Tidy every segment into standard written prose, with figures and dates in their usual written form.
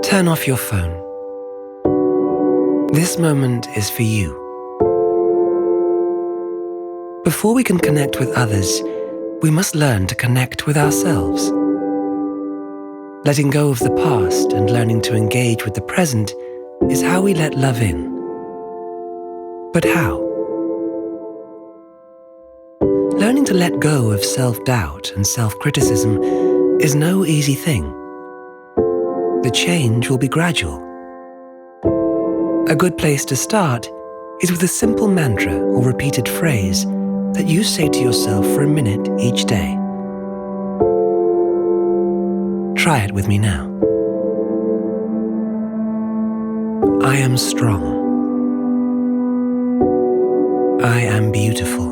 Turn off your phone. This moment is for you. Before we can connect with others, we must learn to connect with ourselves. Letting go of the past and learning to engage with the present is how we let love in. But how? Learning to let go of self-doubt and self-criticism is no easy thing. The change will be gradual. A good place to start is with a simple mantra or repeated phrase that you say to yourself for a minute each day. Try it with me now. I am strong. I am beautiful.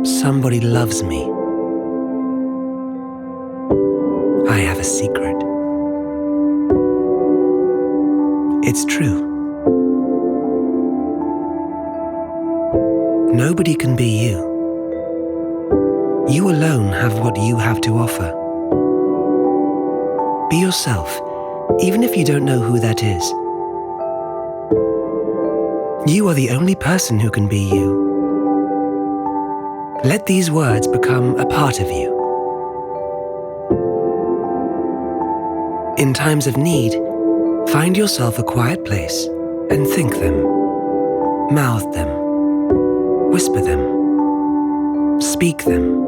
Somebody loves me. I have a secret. It's true. Nobody can be you. You alone have what you have to offer. Be yourself, even if you don't know who that is. You are the only person who can be you. Let these words become a part of you. In times of need, find yourself a quiet place and think them, mouth them, whisper them, speak them,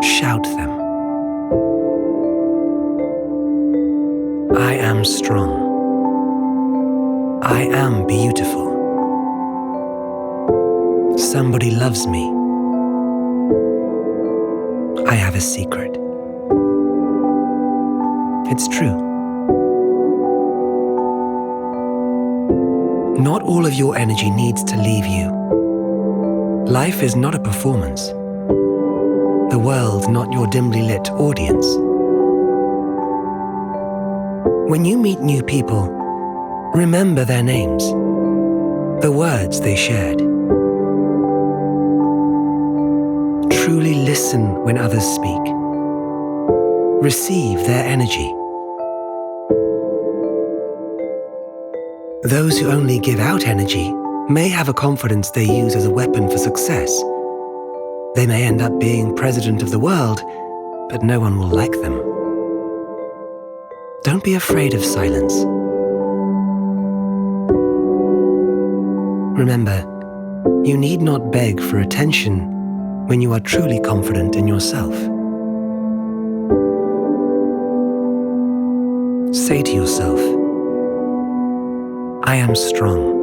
shout them. I am strong. I am beautiful. Somebody loves me. I have a secret. It's true. Not all of your energy needs to leave you. Life is not a performance. The world not your dimly lit audience. When you meet new people, remember their names, the words they shared. Truly listen when others speak. Receive their energy. Those who only give out energy may have a confidence they use as a weapon for success. They may end up being president of the world, but no one will like them. Don't be afraid of silence. Remember, you need not beg for attention when you are truly confident in yourself. Say to yourself, I am strong.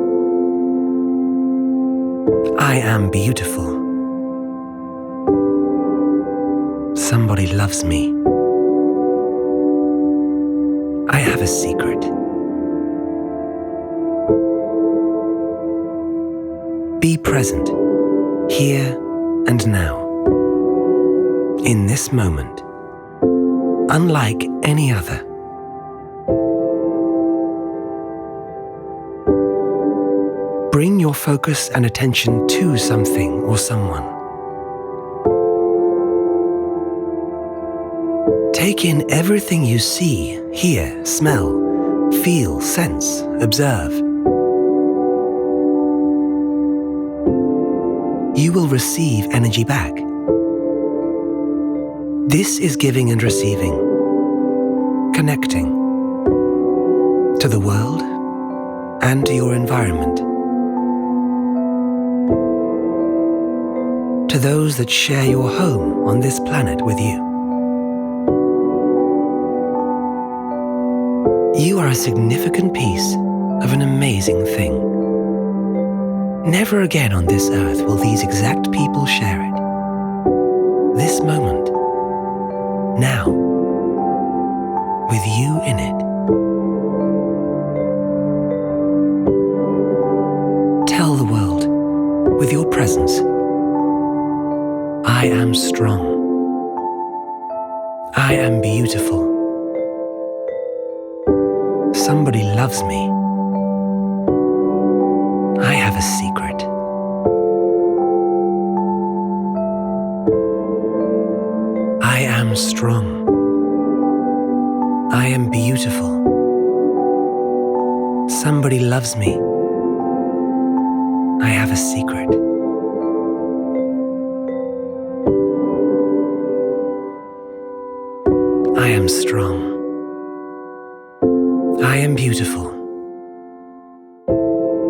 I am beautiful. Somebody loves me. I have a secret. Be present, here and now, in this moment, unlike any other. Bring your focus and attention to something or someone. Take in everything you see, hear, smell, feel, sense, observe. You will receive energy back. This is giving and receiving, connecting to the world and to your environment. To those that share your home on this planet with you. You are a significant piece of an amazing thing. Never again on this earth will these exact people share it. This moment, now, with you in it. Tell the world, with your presence, I am strong. I am beautiful. Somebody loves me. I have a secret. I am strong. I am beautiful. Somebody loves me. I have a secret. I am strong. I am beautiful.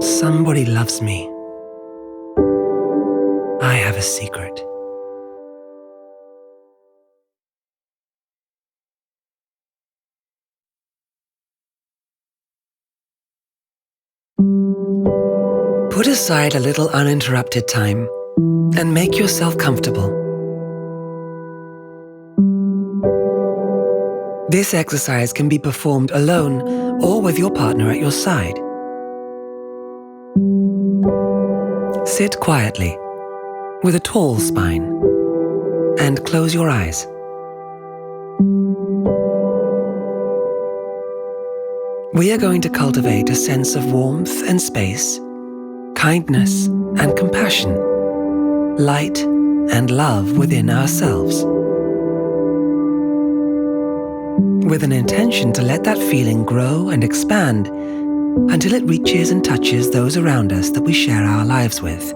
Somebody loves me. I have a secret. Put aside a little uninterrupted time and make yourself comfortable. This exercise can be performed alone or with your partner at your side. Sit quietly, with a tall spine, and close your eyes. We are going to cultivate a sense of warmth and space, kindness and compassion, light and love within ourselves, with an intention to let that feeling grow and expand until it reaches and touches those around us that we share our lives with.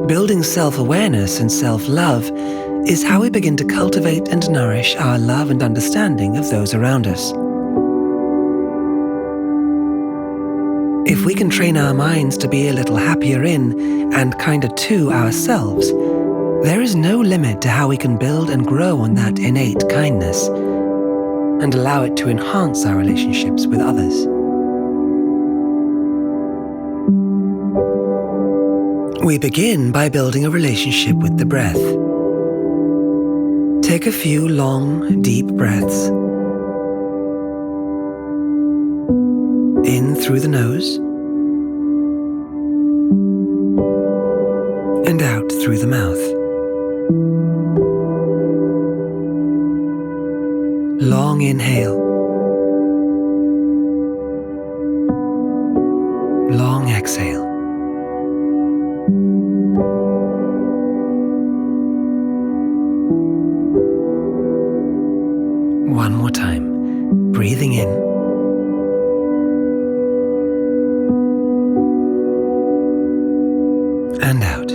Building self-awareness and self-love is how we begin to cultivate and nourish our love and understanding of those around us. If we can train our minds to be a little happier in and kinder to ourselves, there is no limit to how we can build and grow on that innate kindness and allow it to enhance our relationships with others. We begin by building a relationship with the breath. Take a few long, deep breaths. In through the nose and out through the mouth. Long inhale. Long exhale. One more time, breathing in and out.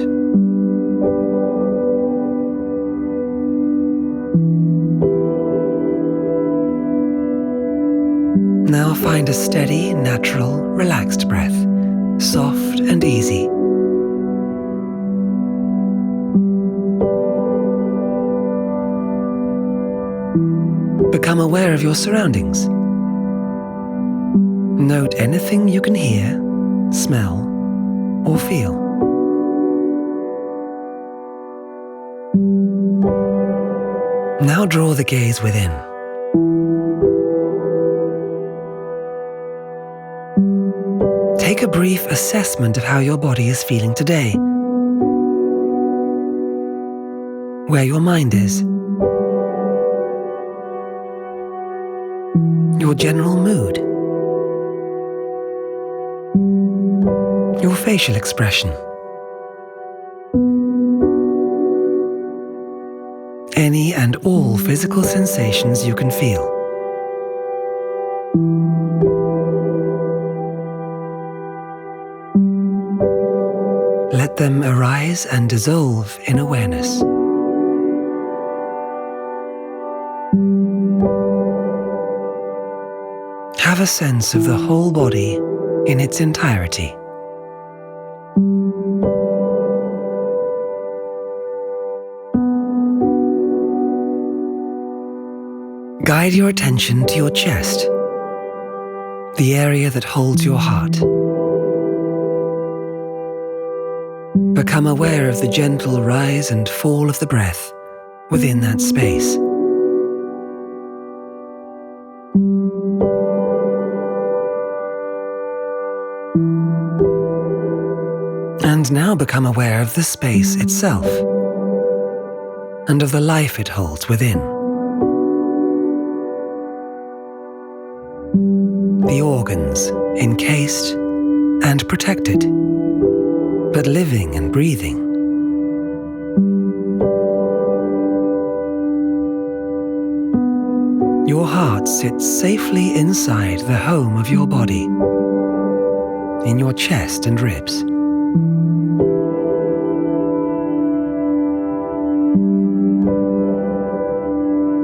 Now find a steady, natural, relaxed breath, soft and easy. Become aware of your surroundings. Note anything you can hear, smell, or feel. Now draw the gaze within. Take a brief assessment of how your body is feeling today, where your mind is, your general mood, your facial expression, any and all physical sensations you can feel. Let them arise and dissolve in awareness. Have a sense of the whole body in its entirety. Guide your attention to your chest, the area that holds your heart. Become aware of the gentle rise and fall of the breath within that space. And now become aware of the space itself and of the life it holds within. The organs encased and protected, but living and breathing. heart sits safely inside the home of your body, in your chest and ribs.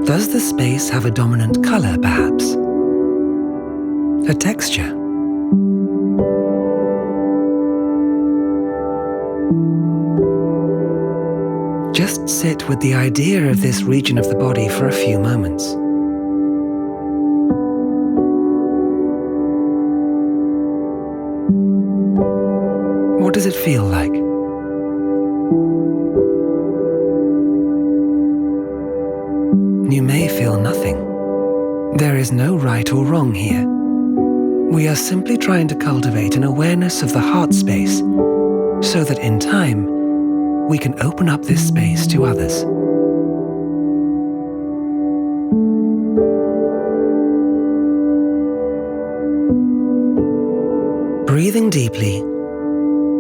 Does the space have a dominant color, perhaps? A texture? Just sit with the idea of this region of the body for a few moments. What does it feel like? You may feel nothing. There is no right or wrong here. We are simply trying to cultivate an awareness of the heart space so that in time, we can open up this space to others. Breathing deeply,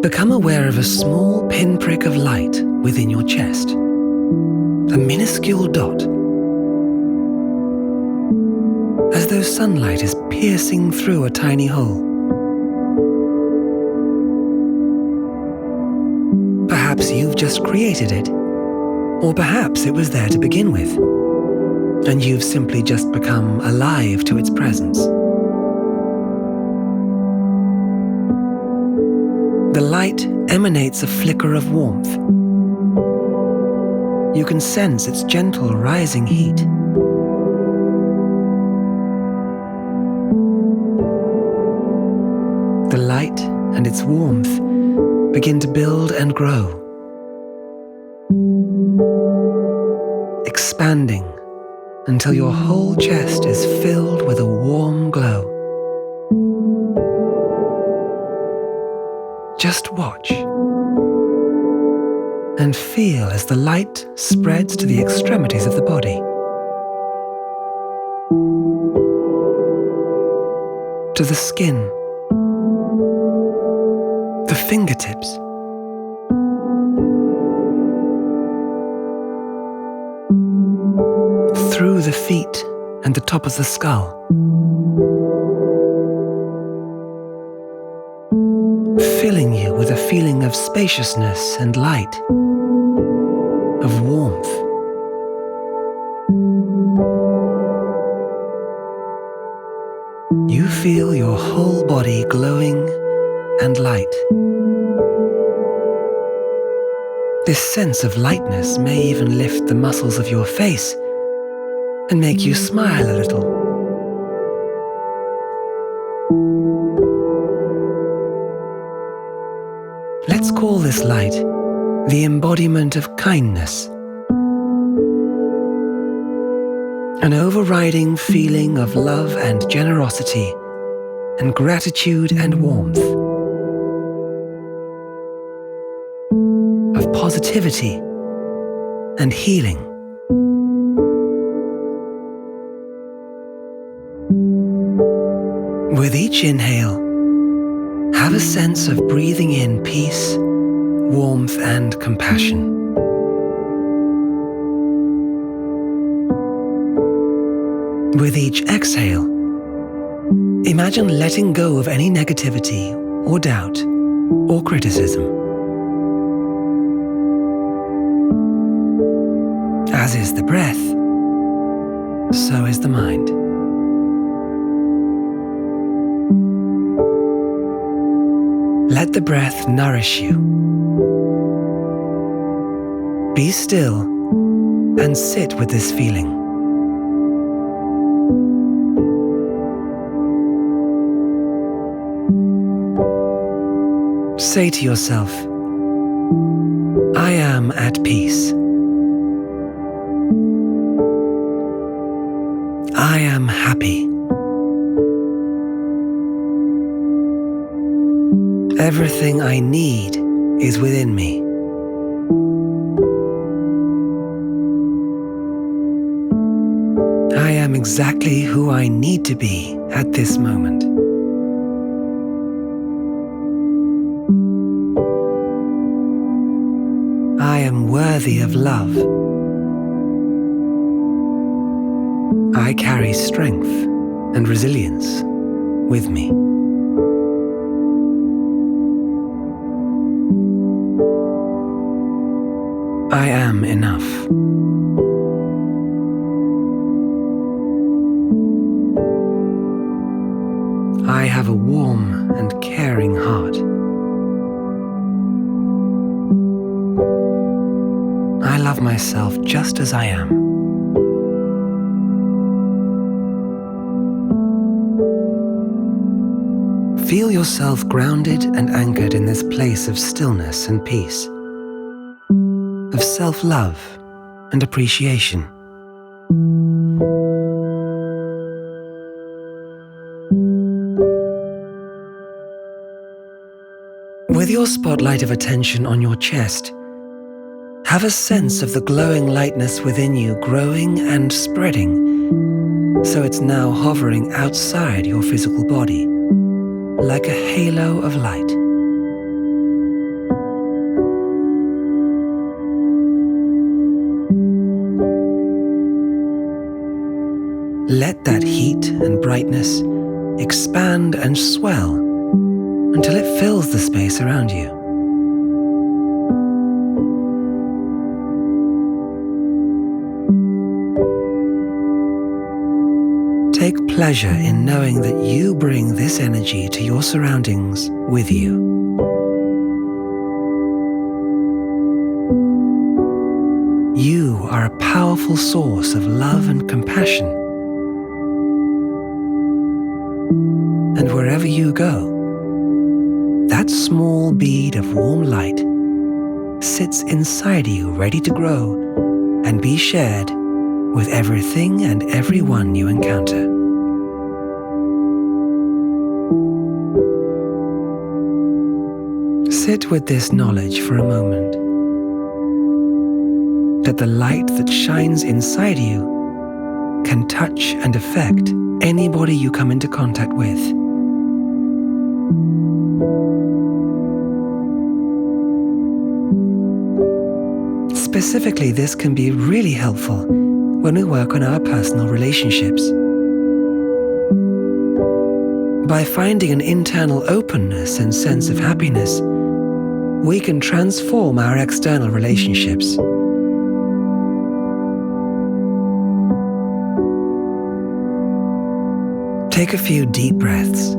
become aware of a small pinprick of light within your chest, a minuscule dot, as though sunlight is piercing through a tiny hole. Perhaps you've just created it, or perhaps it was there to begin with, and you've simply just become alive to its presence. The light emanates a flicker of warmth. You can sense its gentle rising heat. The light and its warmth begin to build and grow, expanding until your whole chest is filled with a warm glow. Just watch and feel as the light spreads to the extremities of the body, to the skin, the fingertips, through the feet and the top of the skull, filling you with a feeling of spaciousness and light, of warmth. You feel your whole body glowing and light. This sense of lightness may even lift the muscles of your face and make you smile a little. Let's call this light the embodiment of kindness, an overriding feeling of love and generosity and gratitude and warmth, of positivity and healing. With each inhale, have a sense of breathing in peace, warmth, and compassion. With each exhale, imagine letting go of any negativity or doubt or criticism. As is the breath, so is the mind. Let the breath nourish you. Be still and sit with this feeling. Say to yourself, I am at peace. I am happy. Everything I need is within me. I am exactly who I need to be at this moment. I am worthy of love. I carry strength and resilience with me. I am enough. I have a warm and caring heart. I love myself just as I am. Feel yourself grounded and anchored in this place of stillness and peace, of self-love and appreciation. With your spotlight of attention on your chest, have a sense of the glowing lightness within you growing and spreading, so it's now hovering outside your physical body, like a halo of light. Let that heat and brightness expand and swell until it fills the space around you. Take pleasure in knowing that you bring this energy to your surroundings with you. You are a powerful source of love and compassion. And wherever you go, that small bead of warm light sits inside you, ready to grow and be shared with everything and everyone you encounter. Sit with this knowledge for a moment, that the light that shines inside you can touch and affect anybody you come into contact with. Specifically, this can be really helpful when we work on our personal relationships. By finding an internal openness and sense of happiness, we can transform our external relationships. Take a few deep breaths.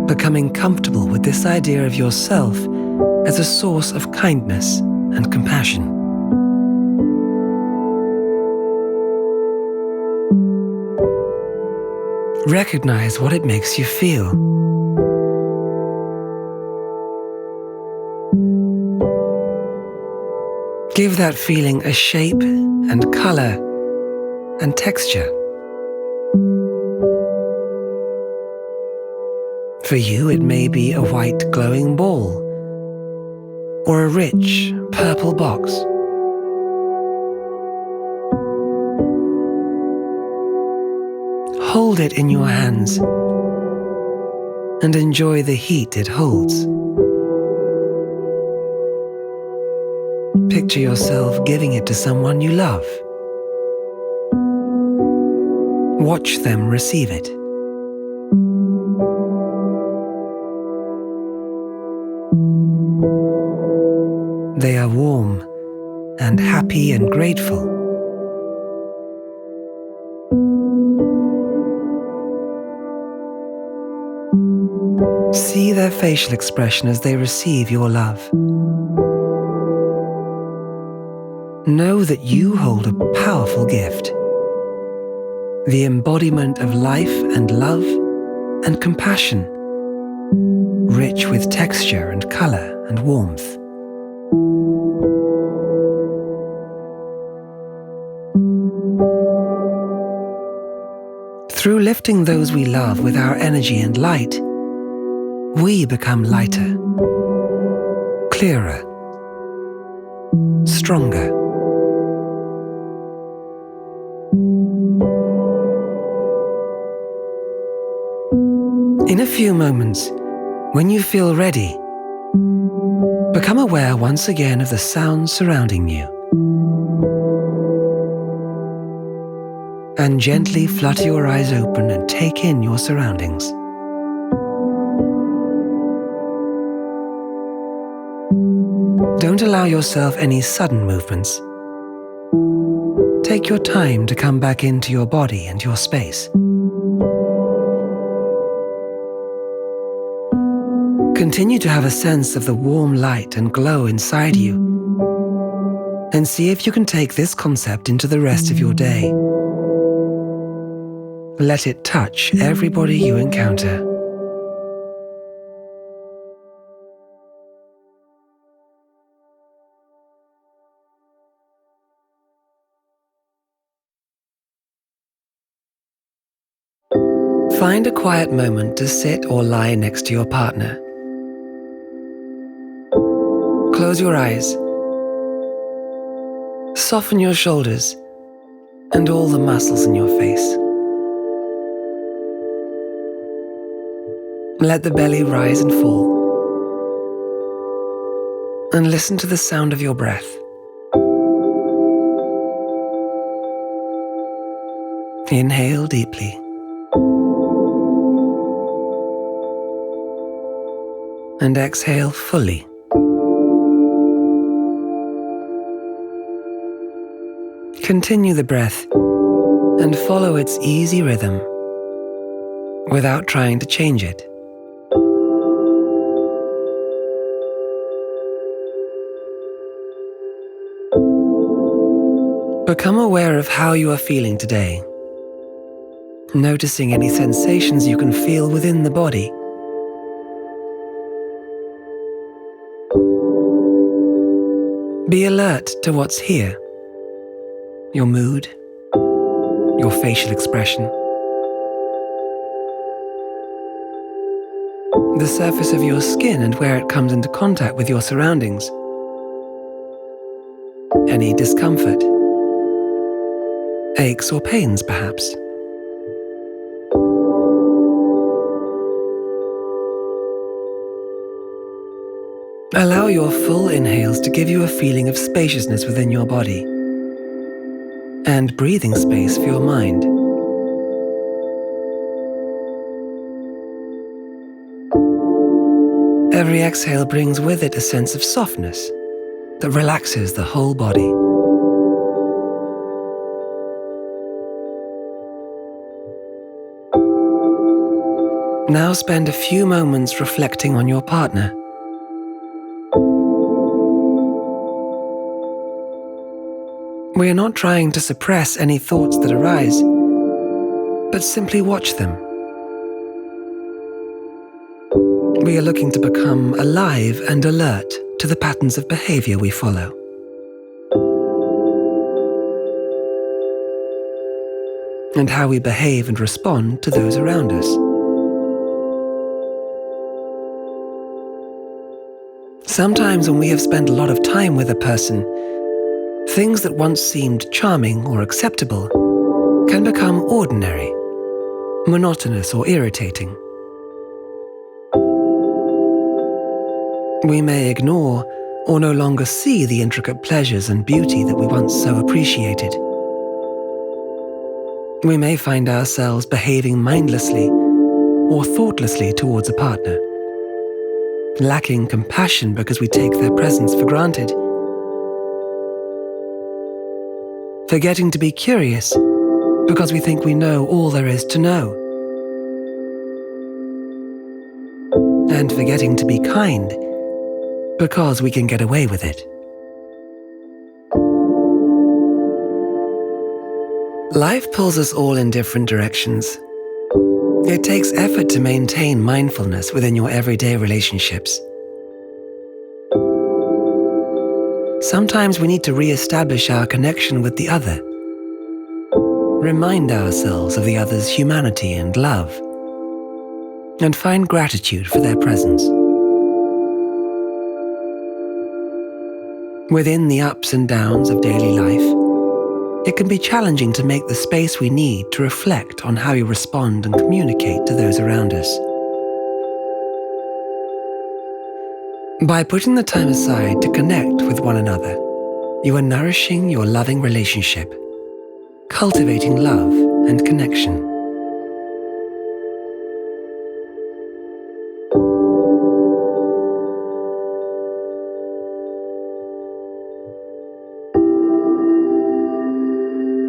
Becoming comfortable with this idea of yourself as a source of kindness and compassion. Recognize what it makes you feel. Give that feeling a shape and color and texture. For you, it may be a white glowing ball or a rich purple box. Hold it in your hands and enjoy the heat it holds. Picture yourself giving it to someone you love. Watch them receive it. They are warm and happy and grateful. See their facial expression as they receive your love. Know that you hold a powerful gift, the embodiment of life and love and compassion, rich with texture and color and warmth. Through lifting those we love with our energy and light, we become lighter, clearer, stronger. In a few moments, when you feel ready, become aware once again of the sounds surrounding you. and gently flutter your eyes open and take in your surroundings. Don't allow yourself any sudden movements. Take your time to come back into your body and your space. Continue to have a sense of the warm light and glow inside you, and see if you can take this concept into the rest of your day. Let it touch everybody you encounter. Find a quiet moment to sit or lie next to your partner. Close your eyes. Soften your shoulders and all the muscles in your face. Let the belly rise and fall. And listen to the sound of your breath. Inhale deeply. And exhale fully. Continue the breath and follow its easy rhythm without trying to change it. Become aware of how you are feeling today, noticing any sensations you can feel within the body. Be alert to what's here, your mood, your facial expression, the surface of your skin and where it comes into contact with your surroundings, any discomfort, aches or pains perhaps. Allow your full inhales to give you a feeling of spaciousness within your body and breathing space for your mind. Every exhale brings with it a sense of softness that relaxes the whole body. Now spend a few moments reflecting on your partner. We are not trying to suppress any thoughts that arise, but simply watch them. We are looking to become alive and alert to the patterns of behavior we follow. And how we behave and respond to those around us. Sometimes when we have spent a lot of time with a person, things that once seemed charming or acceptable can become ordinary, monotonous or irritating. We may ignore or no longer see the intricate pleasures and beauty that we once so appreciated. We may find ourselves behaving mindlessly or thoughtlessly towards a partner, lacking compassion because we take their presence for granted, forgetting to be curious because we think we know all there is to know, and forgetting to be kind because we can get away with it. Life pulls us all in different directions. It takes effort to maintain mindfulness within your everyday relationships. Sometimes we need to re-establish our connection with the other, remind ourselves of the other's humanity and love, and find gratitude for their presence. Within the ups and downs of daily life, it can be challenging to make the space we need to reflect on how we respond and communicate to those around us. By putting the time aside to connect with one another, you are nourishing your loving relationship cultivating love and connection.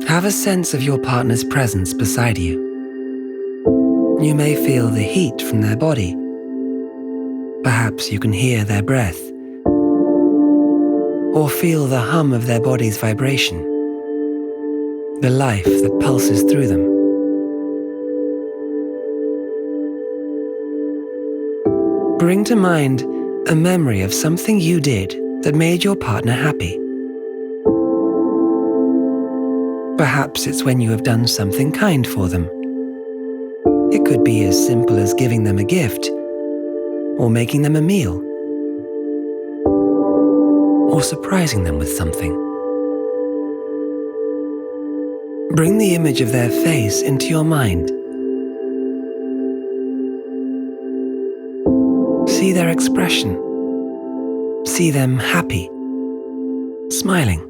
Have a sense of your partner's presence beside you. You may feel the heat from their body. Perhaps you can hear their breath, or feel the hum of their body's vibration, the life that pulses through them. Bring to mind a memory of something you did that made your partner happy. Perhaps it's when you have done something kind for them. It could be as simple as giving them a gift, or making them a meal, or surprising them with something. Bring the image of their face into your mind. See their expression. See them happy, smiling.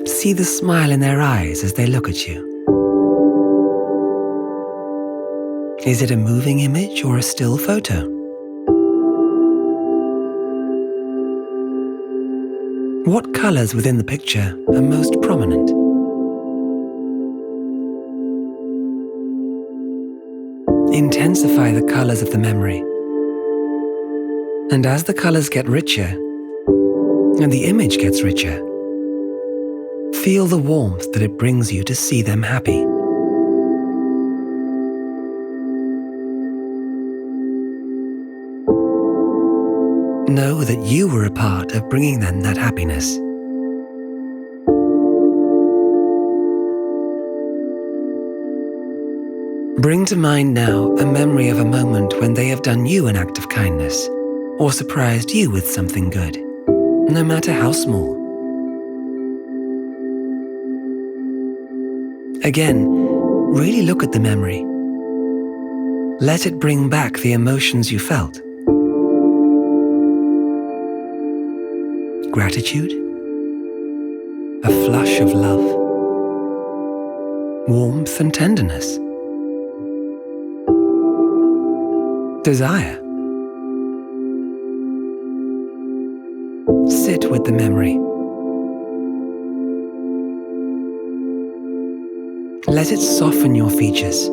See the smile in their eyes as they look at you. Is it a moving image or a still photo? What colors within the picture are most prominent? Intensify the colors of the memory. And as the colors get richer, and the image gets richer, feel the warmth that it brings you to see them happy. Know that you were a part of bringing them that happiness. Bring to mind now a memory of a moment when they have done you an act of kindness, or surprised you with something good, no matter how small. Again, really look at the memory. Let it bring back the emotions you felt. Gratitude, a flush of love, warmth and tenderness, desire. Sit with the memory. Let it soften your features.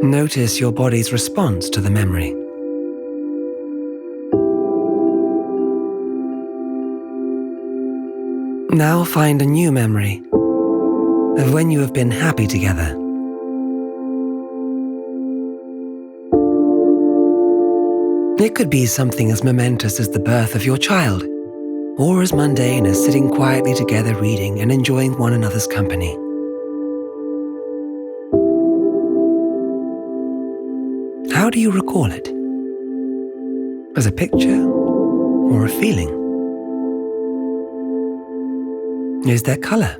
Notice your body's response to the memory. Now find a new memory of when you have been happy together. It could be something as momentous as the birth of your child, or as mundane as sitting quietly together reading and enjoying one another's company. How do you recall it? As a picture or a feeling? Is there color?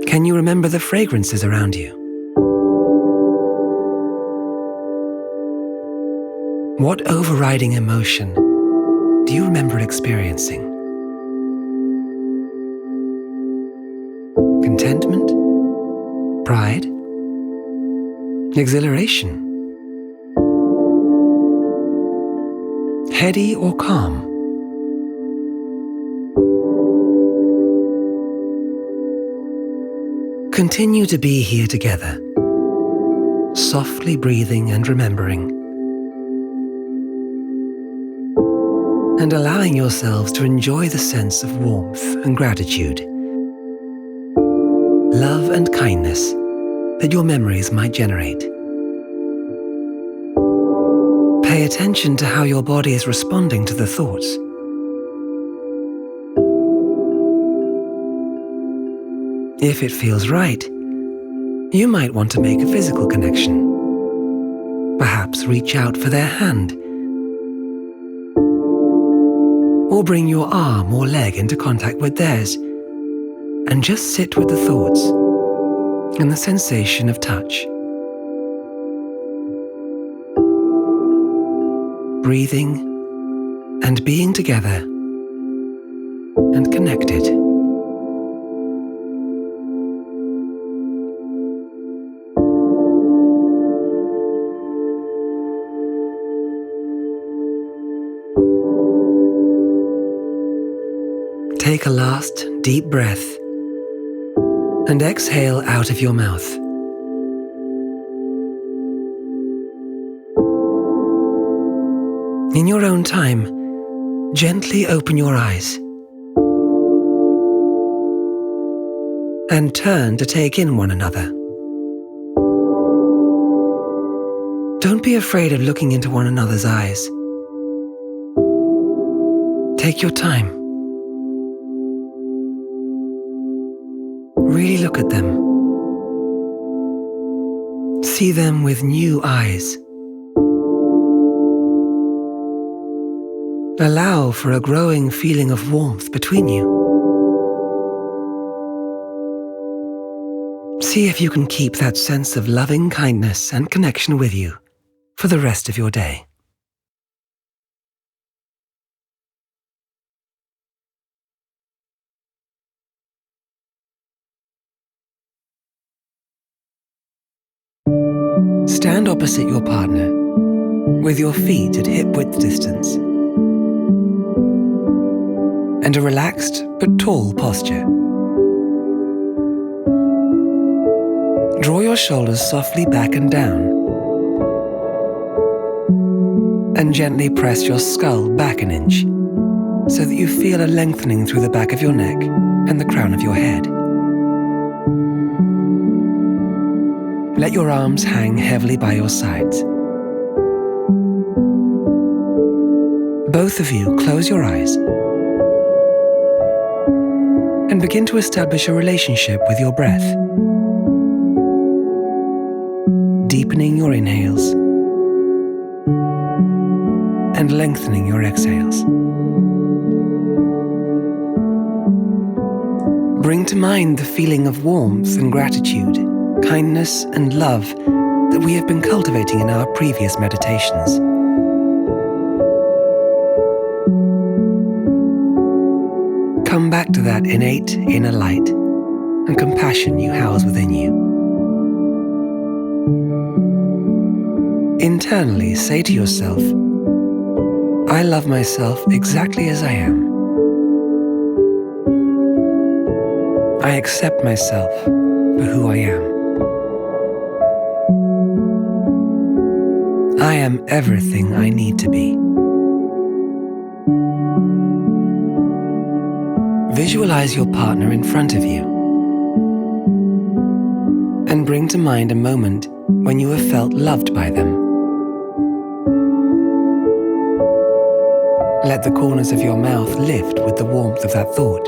Can you remember the fragrances around you? What overriding emotion do you remember experiencing? Contentment? Pride? Exhilaration? Heady or calm? Continue to be here together, softly breathing and remembering, and allowing yourselves to enjoy the sense of warmth and gratitude, love and kindness that your memories might generate. Pay attention to how your body is responding to the thoughts. If it feels right, you might want to make a physical connection. Perhaps reach out for their hand, or bring your arm or leg into contact with theirs, and just sit with the thoughts and the sensation of touch. breathing and being together and connected. Take a last deep breath and exhale out of your mouth. In your own time, gently open your eyes and turn to take in one another. Don't be afraid of looking into one another's eyes. Take your time. Really look at them. See them with new eyes. Allow for a growing feeling of warmth between you. See if you can keep that sense of loving kindness and connection with you for the rest of your day. Stand opposite your partner with your feet at hip-width distance and a relaxed but tall posture. Draw your shoulders softly back and down and gently press your skull back an inch so that you feel a lengthening through the back of your neck and the crown of your head. Let your arms hang heavily by your sides. Both of you close your eyes and begin to establish a relationship with your breath, deepening your inhales and lengthening your exhales. Bring to mind the feeling of warmth and gratitude, kindness and love that we have been cultivating in our previous meditations. Come back to that innate inner light and compassion you house within you. Internally say to yourself, I love myself exactly as I am. I accept myself for who I am. I am everything I need to be. Visualize your partner in front of you and bring to mind a moment when you have felt loved by them. Let the corners of your mouth lift with the warmth of that thought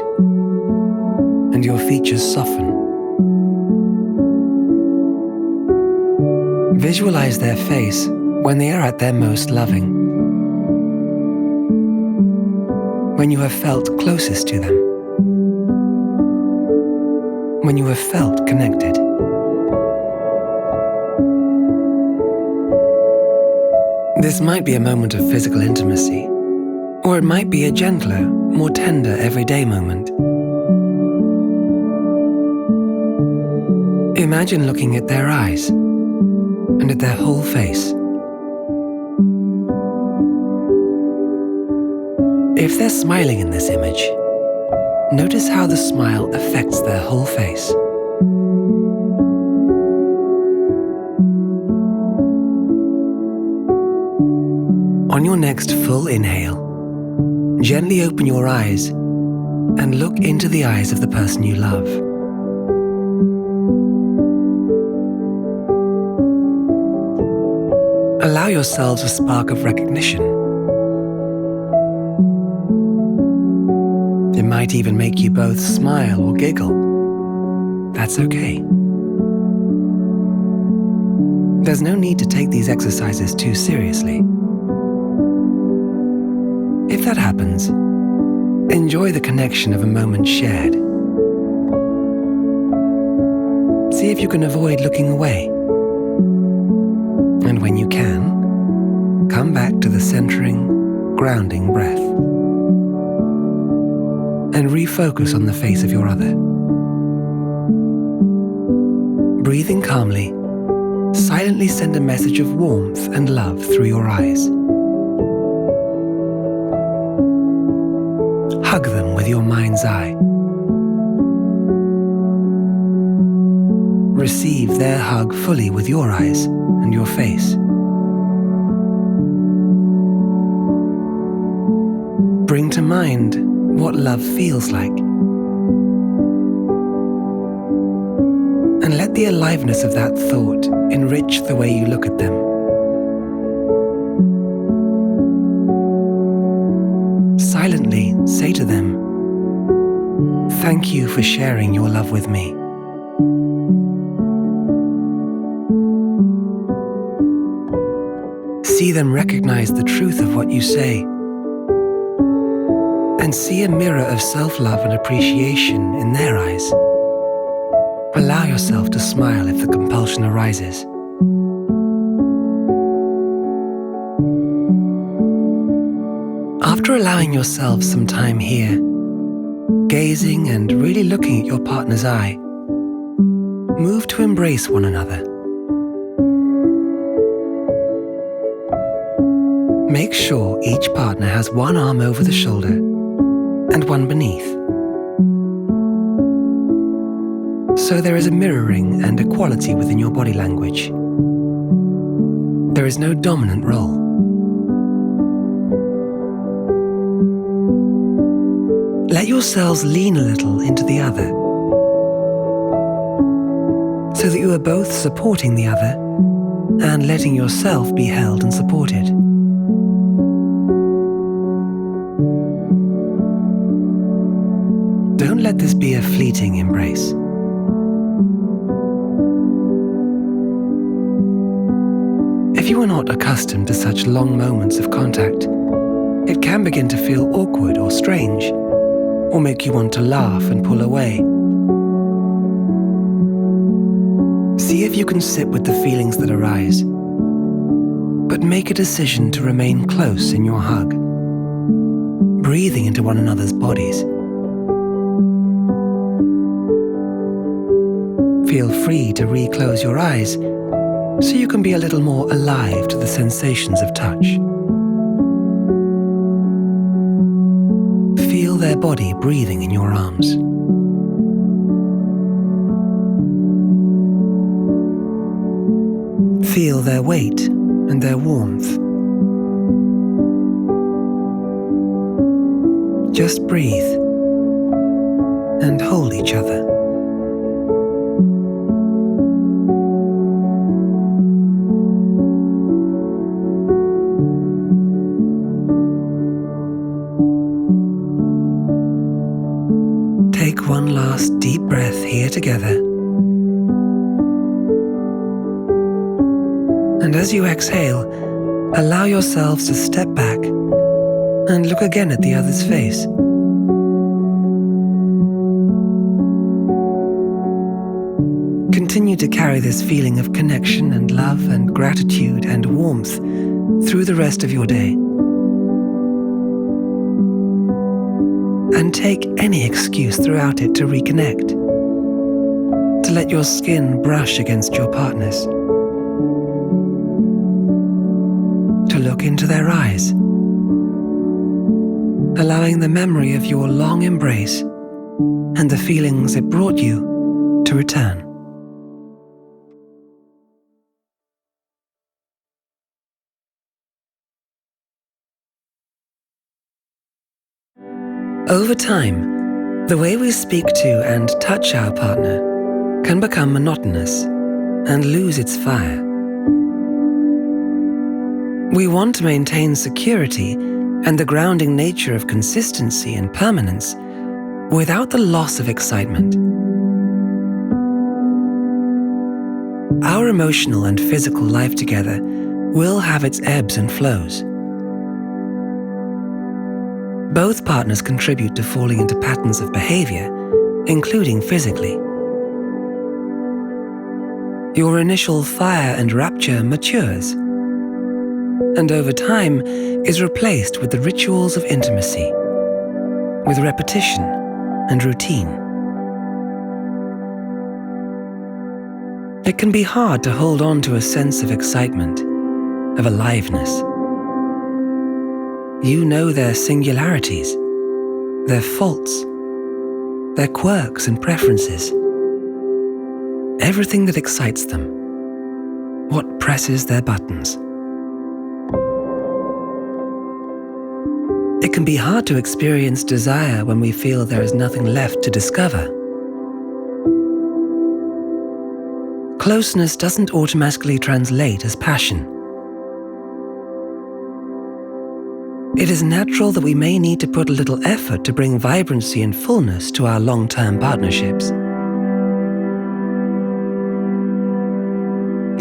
and your features soften. Visualize their face when they are at their most loving, when you have felt closest to them, when you have felt connected. This might be a moment of physical intimacy, or it might be a gentler, more tender everyday moment. Imagine looking at their eyes and at their whole face. If they're smiling in this image, notice how the smile affects their whole face. On your next full inhale, gently open your eyes and look into the eyes of the person you love. Allow yourselves a spark of recognition. It might even make you both smile or giggle. That's okay. There's no need to take these exercises too seriously. If that happens, enjoy the connection of a moment shared. See if you can avoid looking away. And when you can, come back to the centering, grounding breath and refocus on the face of your other. Breathing calmly, silently send a message of warmth and love through your eyes. Hug them with your mind's eye. Receive their hug fully with your eyes and your face. Bring to mind what love feels like. And let the aliveness of that thought enrich the way you look at them. Silently say to them, "Thank you for sharing your love with me." See them recognize the truth of what you say, and see a mirror of self-love and appreciation in their eyes. Allow yourself to smile if the compulsion arises. After allowing yourself some time here, gazing and really looking at your partner's eye, move to embrace one another. Make sure each partner has one arm over the shoulder and one beneath. So there is a mirroring and equality within your body language. There is no dominant role. Let yourselves lean a little into the other, so that you are both supporting the other and letting yourself be held and supported. Don't let this be a fleeting embrace. If you are not accustomed to such long moments of contact, it can begin to feel awkward or strange, or make you want to laugh and pull away. See if you can sit with the feelings that arise, but make a decision to remain close in your hug, breathing into one another's bodies. Feel free to reclose your eyes so you can be a little more alive to the sensations of touch. Feel their body breathing in your arms. Feel their weight and their warmth. Just breathe and hold each other. Take one last deep breath here together. And as you exhale, allow yourselves to step back and look again at the other's face. Continue to carry this feeling of connection and love and gratitude and warmth through the rest of your day. And take any excuse throughout it to reconnect, to let your skin brush against your partner's, to look into their eyes, allowing the memory of your long embrace and the feelings it brought you to return. Over time, the way we speak to and touch our partner can become monotonous and lose its fire. We want to maintain security and the grounding nature of consistency and permanence without the loss of excitement. Our emotional and physical life together will have its ebbs and flows. Both partners contribute to falling into patterns of behavior, including physically. Your initial fire and rapture matures, and over time is replaced with the rituals of intimacy, with repetition and routine. It can be hard to hold on to a sense of excitement, of aliveness. You know their singularities, their faults, their quirks and preferences, everything that excites them, what presses their buttons. It can be hard to experience desire when we feel there is nothing left to discover. Closeness doesn't automatically translate as passion. It is natural that we may need to put a little effort to bring vibrancy and fullness to our long-term partnerships.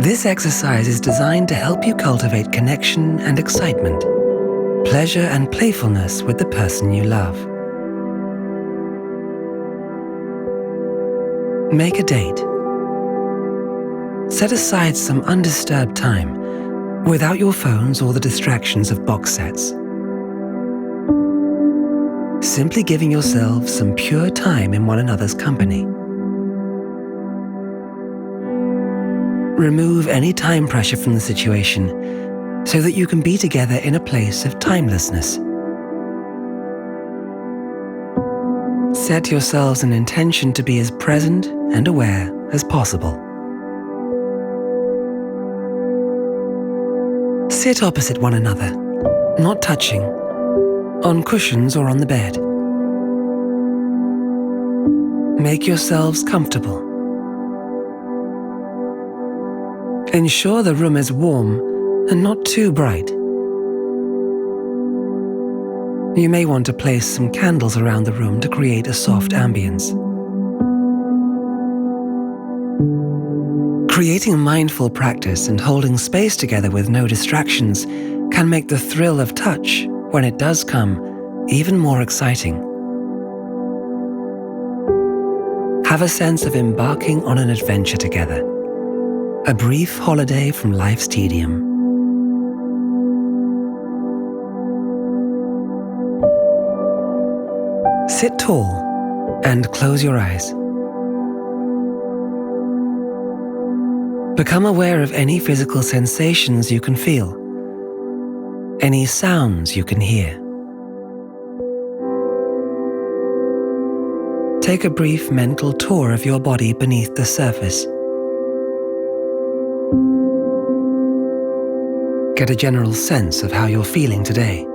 This exercise is designed to help you cultivate connection and excitement, pleasure and playfulness with the person you love. Make a date. Set aside some undisturbed time, without your phones or the distractions of box sets. Simply giving yourselves some pure time in one another's company. Remove any time pressure from the situation so that you can be together in a place of timelessness. Set yourselves an intention to be as present and aware as possible. Sit opposite one another, not touching, on cushions or on the bed. Make yourselves comfortable. Ensure the room is warm and not too bright. You may want to place some candles around the room to create a soft ambience. Creating a mindful practice and holding space together with no distractions can make the thrill of touch, when it does come, even more exciting. Have a sense of embarking on an adventure together. A brief holiday from life's tedium. Sit tall and close your eyes. Become aware of any physical sensations you can feel, any sounds you can hear. Take a brief mental tour of your body beneath the surface. Get a general sense of how you're feeling today.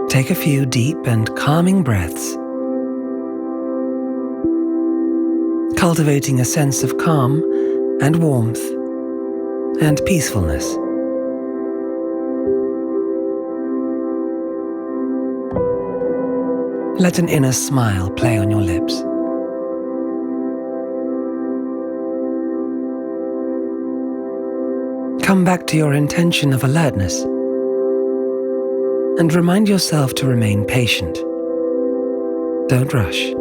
Take a few deep and calming breaths, cultivating a sense of calm and warmth and peacefulness. Let an inner smile play on your lips. Come back to your intention of alertness and remind yourself to remain patient. Don't rush.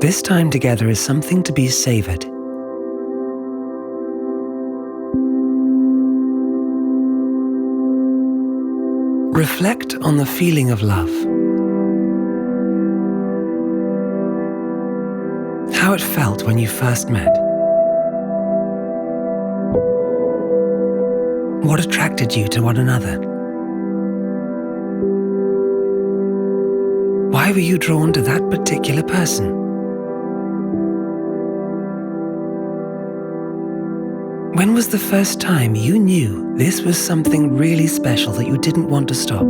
This time together is something to be savored. Reflect on the feeling of love. How it felt when you first met. What attracted you to one another? Why were you drawn to that particular person? When was the first time you knew this was something really special that you didn't want to stop?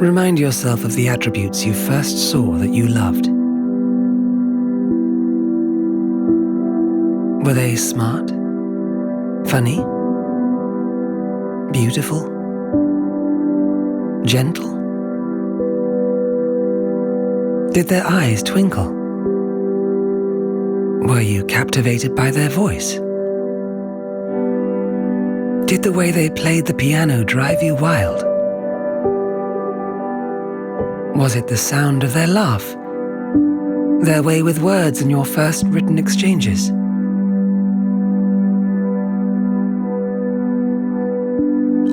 Remind yourself of the attributes you first saw that you loved. Were they smart? Funny? Beautiful? Gentle? Did their eyes twinkle? Were you captivated by their voice? Did the way they played the piano drive you wild? Was it the sound of their laugh? Their way with words in your first written exchanges?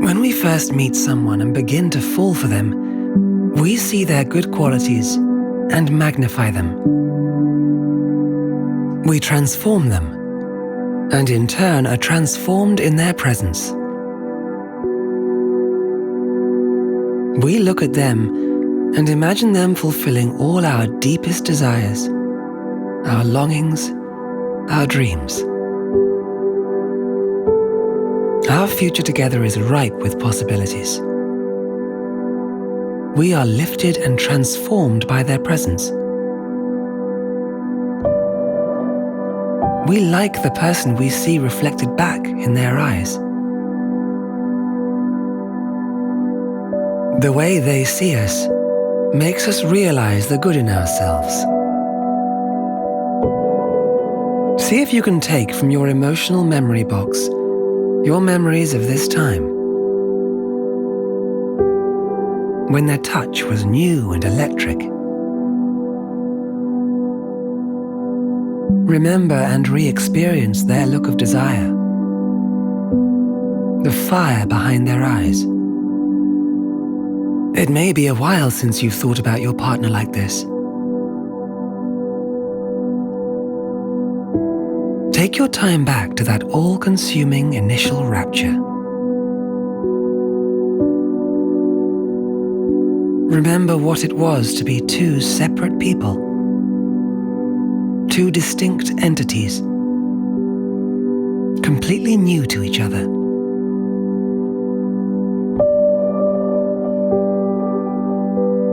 When we first meet someone and begin to fall for them, we see their good qualities and magnify them. We transform them, and in turn are transformed in their presence. We look at them and imagine them fulfilling all our deepest desires, our longings, our dreams. Our future together is ripe with possibilities. We are lifted and transformed by their presence. We like the person we see reflected back in their eyes. The way they see us makes us realize the good in ourselves. See if you can take from your emotional memory box your memories of this time, when their touch was new and electric. Remember and re-experience their look of desire, the fire behind their eyes. It may be a while since you've thought about your partner like this. Take your time back to that all-consuming initial rapture. Remember what it was to be two separate people, two distinct entities, completely new to each other.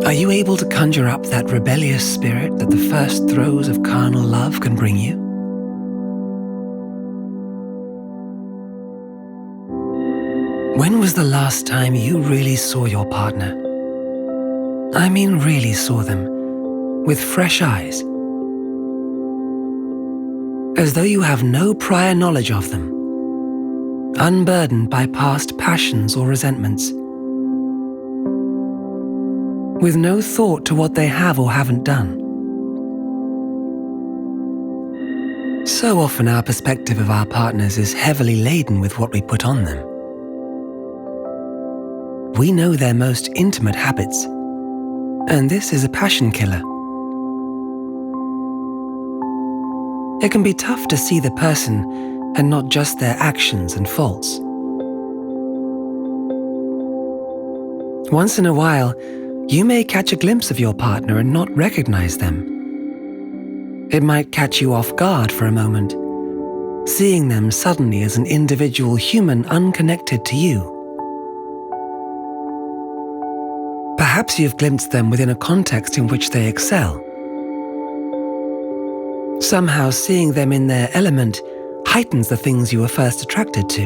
Are you able to conjure up that rebellious spirit that the first throes of carnal love can bring you? When was the last time you really saw your partner? I mean really saw them, with fresh eyes, as though you have no prior knowledge of them, unburdened by past passions or resentments, with no thought to what they have or haven't done. So often our perspective of our partners is heavily laden with what we put on them. We know their most intimate habits, and this is a passion killer. It can be tough to see the person and not just their actions and faults. Once in a while, you may catch a glimpse of your partner and not recognize them. It might catch you off guard for a moment, seeing them suddenly as an individual human unconnected to you. Perhaps you've glimpsed them within a context in which they excel. Somehow seeing them in their element heightens the things you were first attracted to.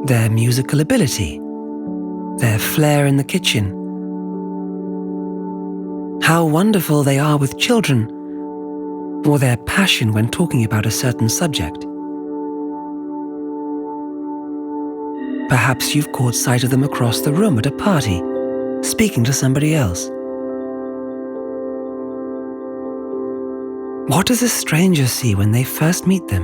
Their musical ability, their flair in the kitchen, how wonderful they are with children, or their passion when talking about a certain subject. Perhaps you've caught sight of them across the room at a party, speaking to somebody else. What does a stranger see when they first meet them?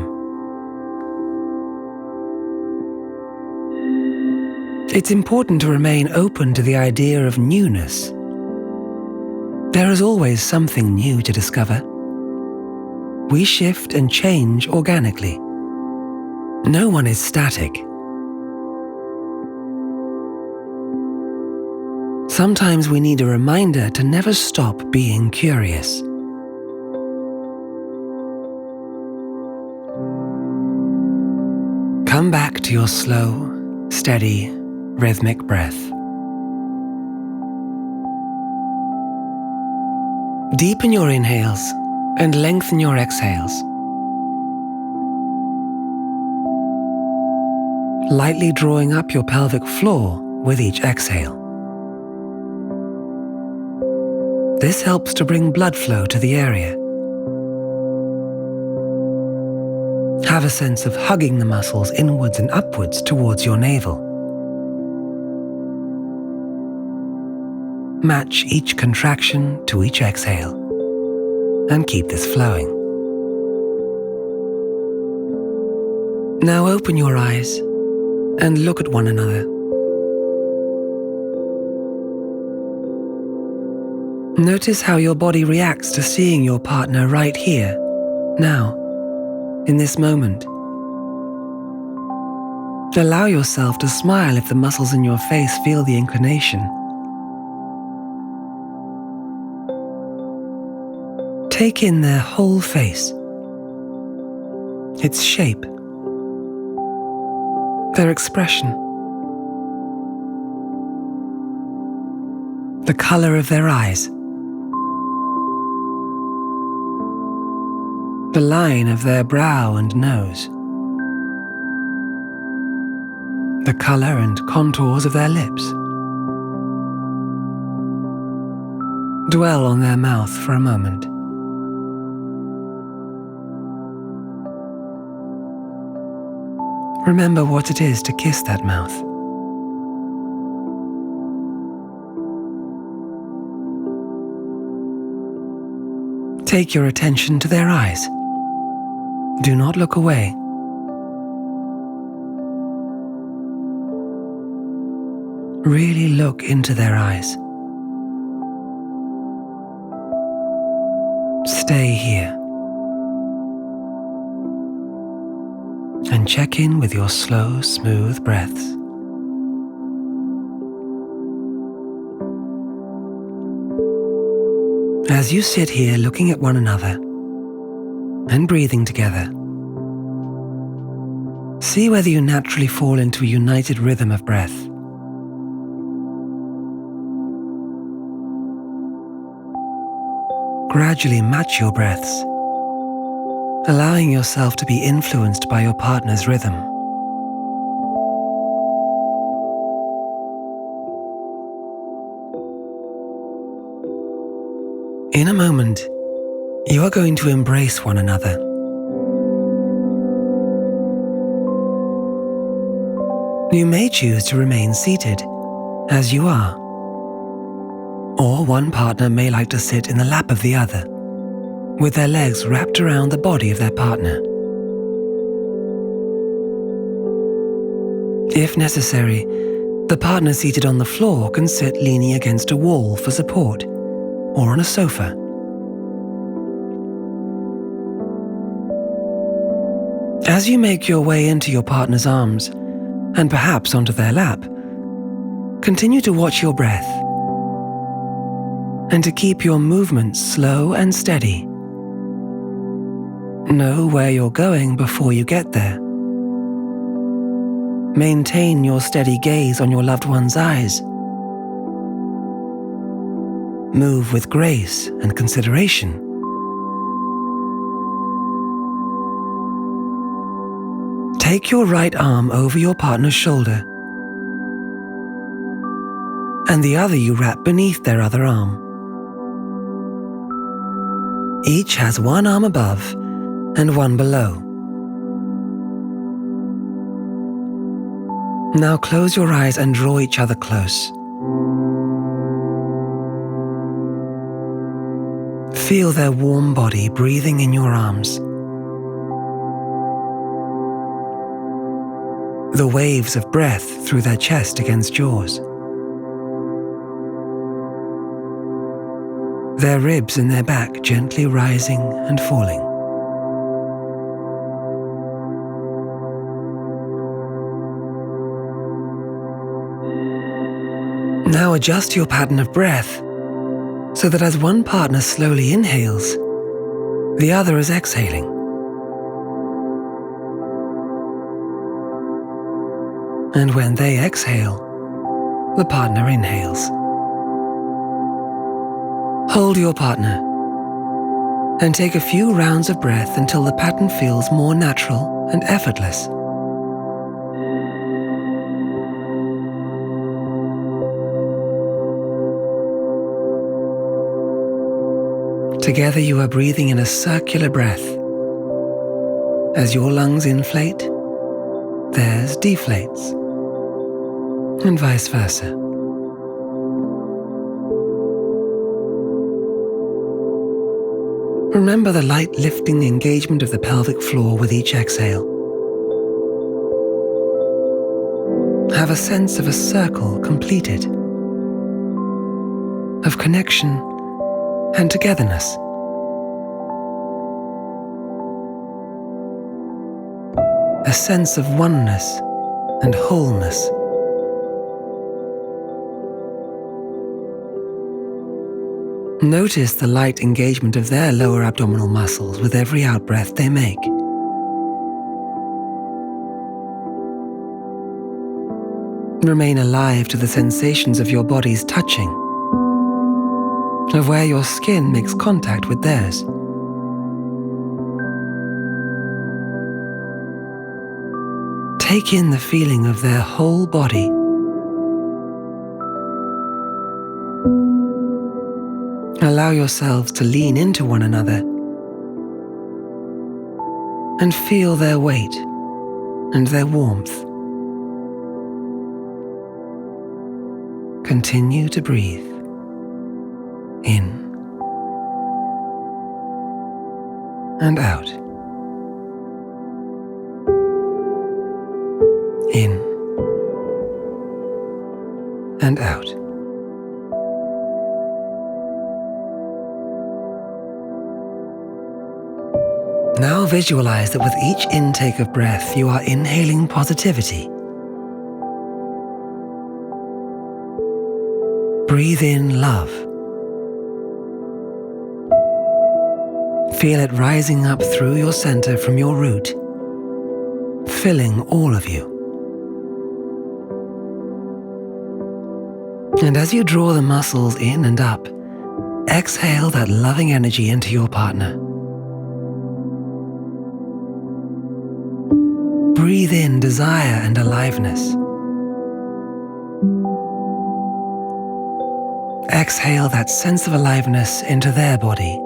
It's important to remain open to the idea of newness. There is always something new to discover. We shift and change organically. No one is static. Sometimes we need a reminder to never stop being curious. Come back to your slow, steady, rhythmic breath. Deepen your inhales and lengthen your exhales. Lightly drawing up your pelvic floor with each exhale. This helps to bring blood flow to the area. Have a sense of hugging the muscles inwards and upwards towards your navel. Match each contraction to each exhale, and keep this flowing. Now open your eyes and look at one another. Notice how your body reacts to seeing your partner right here, now, in this moment. Allow yourself to smile if the muscles in your face feel the inclination. Take in their whole face, its shape, their expression, the color of their eyes, the line of their brow and nose, the color and contours of their lips. Dwell on their mouth for a moment. Remember what it is to kiss that mouth. Take your attention to their eyes. Do not look away. Really look into their eyes. Stay here. And check in with your slow, smooth breaths. As you sit here looking at one another and breathing together, see whether you naturally fall into a united rhythm of breath. Gradually match your breaths, allowing yourself to be influenced by your partner's rhythm. In a moment, you are going to embrace one another. You may choose to remain seated, as you are, or one partner may like to sit in the lap of the other, with their legs wrapped around the body of their partner. If necessary, the partner seated on the floor can sit leaning against a wall for support, or on a sofa. As you make your way into your partner's arms, and perhaps onto their lap, continue to watch your breath, and to keep your movements slow and steady. Know where you're going before you get there. Maintain your steady gaze on your loved one's eyes. Move with grace and consideration. Take your right arm over your partner's shoulder, and the other you wrap beneath their other arm. Each has one arm above and one below. Now close your eyes and draw each other close. Feel their warm body breathing in your arms. The waves of breath through their chest against yours. Their ribs and their back gently rising and falling. Now adjust your pattern of breath so that as one partner slowly inhales, the other is exhaling. And when they exhale, the partner inhales. Hold your partner and take a few rounds of breath until the pattern feels more natural and effortless. Together you are breathing in a circular breath. As your lungs inflate, theirs deflates, and vice versa. Remember the light lifting engagement of the pelvic floor with each exhale. Have a sense of a circle completed, of connection and togetherness. A sense of oneness and wholeness. Notice the light engagement of their lower abdominal muscles with every out-breath they make. Remain alive to the sensations of your body's touching, of where your skin makes contact with theirs. Take in the feeling of their whole body. Allow yourselves to lean into one another and feel their weight and their warmth. Continue to breathe in and out. In and out. Now visualize that with each intake of breath, you are inhaling positivity. Breathe in love. Feel it rising up through your center from your root, filling all of you. And as you draw the muscles in and up, exhale that loving energy into your partner. Breathe in desire and aliveness. Exhale that sense of aliveness into their body.